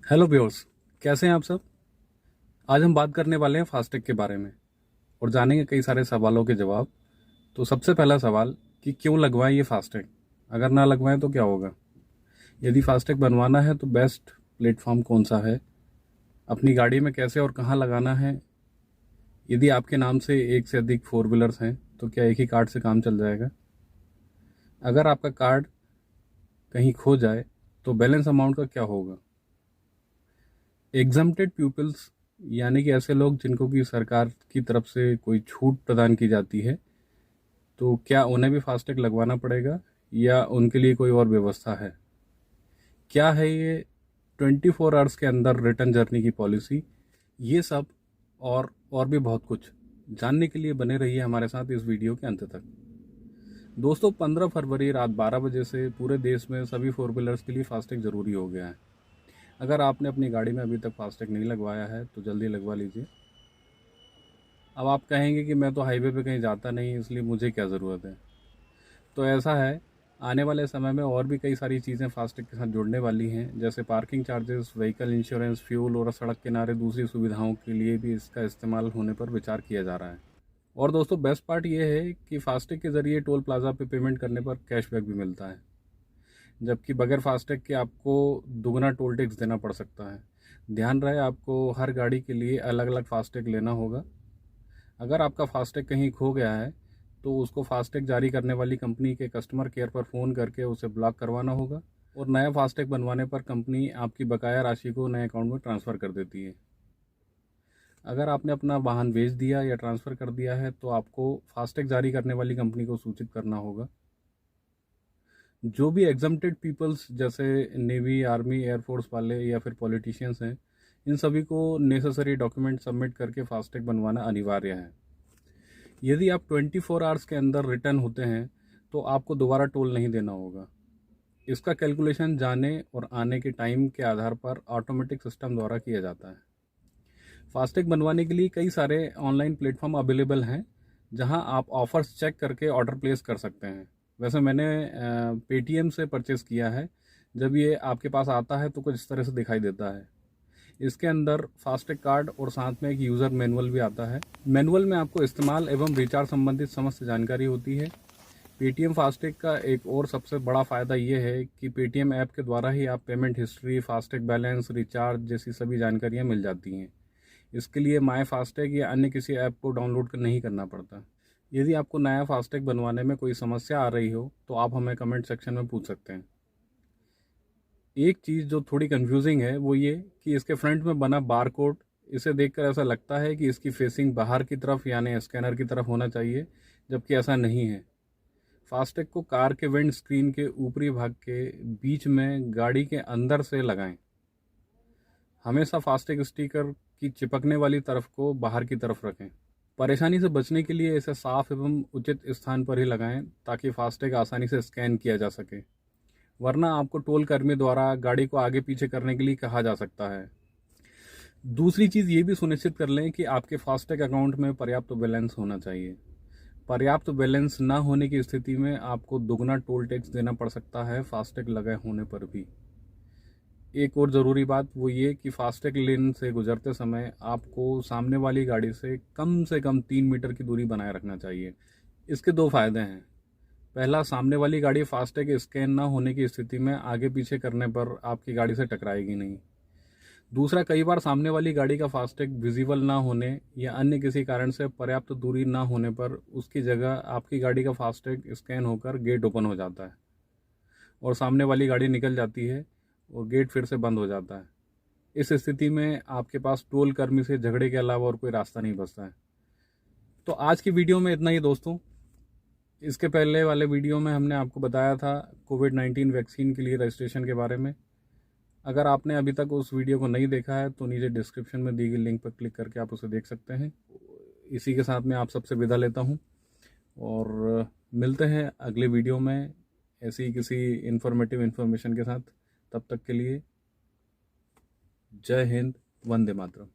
Hello viewers, कैसे हैं आप सब। आज हम बात करने वाले हैं फास्टैग के बारे में और जानेंगे कई सारे सवालों के जवाब। तो सबसे पहला सवाल कि क्यों लगवाएं ये फास्टैग, अगर ना लगवाएं तो क्या होगा। यदि फास्टैग बनवाना है तो बेस्ट प्लेटफॉर्म कौन सा है, अपनी गाड़ी में कैसे और कहाँ लगाना है, यदि आपके नाम से एक से अधिक फोर व्हीलर्स हैं तो क्या एक ही कार्ड से काम चल जाएगा, अगर आपका कार्ड कहीं खो जाए तो बैलेंस अमाउंट का क्या होगा। एग्जम्प्टेड पीपल्स यानी कि ऐसे लोग जिनको कि सरकार की तरफ से कोई छूट प्रदान की जाती है, तो क्या उन्हें भी फास्टैग लगवाना पड़ेगा या उनके लिए कोई और व्यवस्था है। क्या है ये 24 आवर्स के अंदर रिटर्न जर्नी की पॉलिसी, ये सब और भी बहुत कुछ जानने के लिए बने रहिए हमारे साथ इस वीडियो के अंत तक। दोस्तों, 15 फरवरी रात 12 बजे से पूरे देश में सभी फोर व्हीलर्स के लिए फास्टैग ज़रूरी हो गया है। अगर आपने अपनी गाड़ी में अभी तक फास्टैग नहीं लगवाया है तो जल्दी लगवा लीजिए। अब आप कहेंगे कि मैं तो हाईवे पे कहीं जाता नहीं, इसलिए मुझे क्या ज़रूरत है। तो ऐसा है, आने वाले समय में और भी कई सारी चीज़ें फास्टैग के साथ जुड़ने वाली हैं, जैसे parking charges, vehicle insurance, fuel और सड़क किनारे दूसरी सुविधाओं के लिए भी इसका इस्तेमाल होने पर विचार किया जा रहा है। और दोस्तों, बेस्ट पार्ट ये है कि फास्टैग के ज़रिए टोल प्लाजा पे पेमेंट करने पर कैशबैक भी मिलता है, जबकि बगैर फास्टैग के आपको दुगना टोल टैक्स देना पड़ सकता है। ध्यान रहे, आपको हर गाड़ी के लिए अलग अलग फास्टैग लेना होगा। अगर आपका फास्टैग कहीं खो गया है तो उसको फास्टैग जारी करने वाली कंपनी के कस्टमर केयर पर फ़ोन करके उसे ब्लॉक करवाना होगा, और नया फास्टैग बनवाने पर कंपनी आपकी बकाया राशि को नए अकाउंट में ट्रांसफ़र कर देती है। अगर आपने अपना वाहन बेच दिया या ट्रांसफ़र कर दिया है तो आपको फास्टैग जारी करने वाली कंपनी को सूचित करना होगा। जो भी एग्जम्प्टेड पीपल्स जैसे नेवी, आर्मी, एयरफोर्स वाले या फिर पॉलिटिशियंस हैं, इन सभी को नेसेसरी डॉक्यूमेंट सबमिट करके फास्टैग बनवाना अनिवार्य है। यदि आप 24 आवर्स के अंदर रिटर्न होते हैं तो आपको दोबारा टोल नहीं देना होगा। इसका कैलकुलेशन जाने और आने के टाइम के आधार पर ऑटोमेटिक सिस्टम द्वारा किया जाता है। फास्टैग बनवाने के लिए कई सारे ऑनलाइन प्लेटफॉर्म अवेलेबल हैं, जहां आप ऑफर्स चेक करके ऑर्डर प्लेस कर सकते हैं। वैसे मैंने पेटीएम से परचेस किया है। जब ये आपके पास आता है तो कुछ इस तरह से दिखाई देता है। इसके अंदर फास्टैग कार्ड और साथ में एक यूज़र मैनुअल भी आता है। मैनुअल में आपको इस्तेमाल एवं रिचार्ज संबंधित समस्त जानकारी होती है। पेटीएम फास्टैग का एक और सबसे बड़ा फ़ायदा ये है कि पेटीएम ऐप के द्वारा ही आप payment history, FASTag balance, recharge जैसी सभी जानकारियाँ मिल जाती हैं। इसके लिए माई फास्टैग या अन्य किसी ऐप को डाउनलोड नहीं करना पड़ता। यदि आपको नया फास्टैग बनवाने में कोई समस्या आ रही हो तो आप हमें कमेंट सेक्शन में पूछ सकते हैं। एक चीज़ जो थोड़ी कंफ्यूजिंग है वो ये कि इसके फ्रंट में बना बार कोड, इसे देखकर ऐसा लगता है कि इसकी फेसिंग बाहर की तरफ यानी स्कैनर की तरफ होना चाहिए, जबकि ऐसा नहीं है। फास्टैग को कार के विंड स्क्रीन के ऊपरी भाग के बीच में गाड़ी के अंदर से लगाएं। हमेशा फास्टैग स्टिकर की चिपकने वाली तरफ को बाहर की तरफ रखें। परेशानी से बचने के लिए इसे साफ एवं उचित स्थान पर ही लगाएं ताकि फास्टैग आसानी से स्कैन किया जा सके, वरना आपको टोल कर्मी द्वारा गाड़ी को आगे पीछे करने के लिए कहा जा सकता है। दूसरी चीज़ ये भी सुनिश्चित कर लें कि आपके फास्टैग अकाउंट में पर्याप्त बैलेंस होना चाहिए। पर्याप्त बैलेंस ना होने की स्थिति में आपको दुगना टोल टैक्स देना पड़ सकता है फास्टैग लगाए होने पर भी। एक और ज़रूरी बात वो ये कि फास्टैग लेन से गुजरते समय आपको सामने वाली गाड़ी से कम 3 मीटर की दूरी बनाए रखना चाहिए। इसके दो फायदे हैं। पहला, सामने वाली गाड़ी फास्टैग स्कैन ना होने की स्थिति में आगे पीछे करने पर आपकी गाड़ी से टकराएगी नहीं। दूसरा, कई बार सामने वाली गाड़ी का फास्टैग विजिबल ना होने या अन्य किसी कारण से पर्याप्त दूरी ना होने पर उसकी जगह आपकी गाड़ी का फास्टैग स्कैन होकर गेट ओपन हो जाता है और सामने वाली गाड़ी निकल जाती है और गेट फिर से बंद हो जाता है। इस स्थिति में आपके पास टोल कर्मी से झगड़े के अलावा और कोई रास्ता नहीं बचता है। तो आज की वीडियो में इतना ही दोस्तों। इसके पहले वाले वीडियो में हमने आपको बताया था कोविड-19 वैक्सीन के लिए रजिस्ट्रेशन के बारे में। अगर आपने अभी तक उस वीडियो को नहीं देखा है तो नीचे डिस्क्रिप्शन में दी गई लिंक पर क्लिक करके आप उसे देख सकते हैं। इसी के साथ मैं आप सबसे विदा लेता हूं और मिलते हैं अगले वीडियो में ऐसी किसी इन्फॉर्मेटिव इन्फॉर्मेशन के साथ। तब तक के लिए जय हिंद, वंदे मातरम।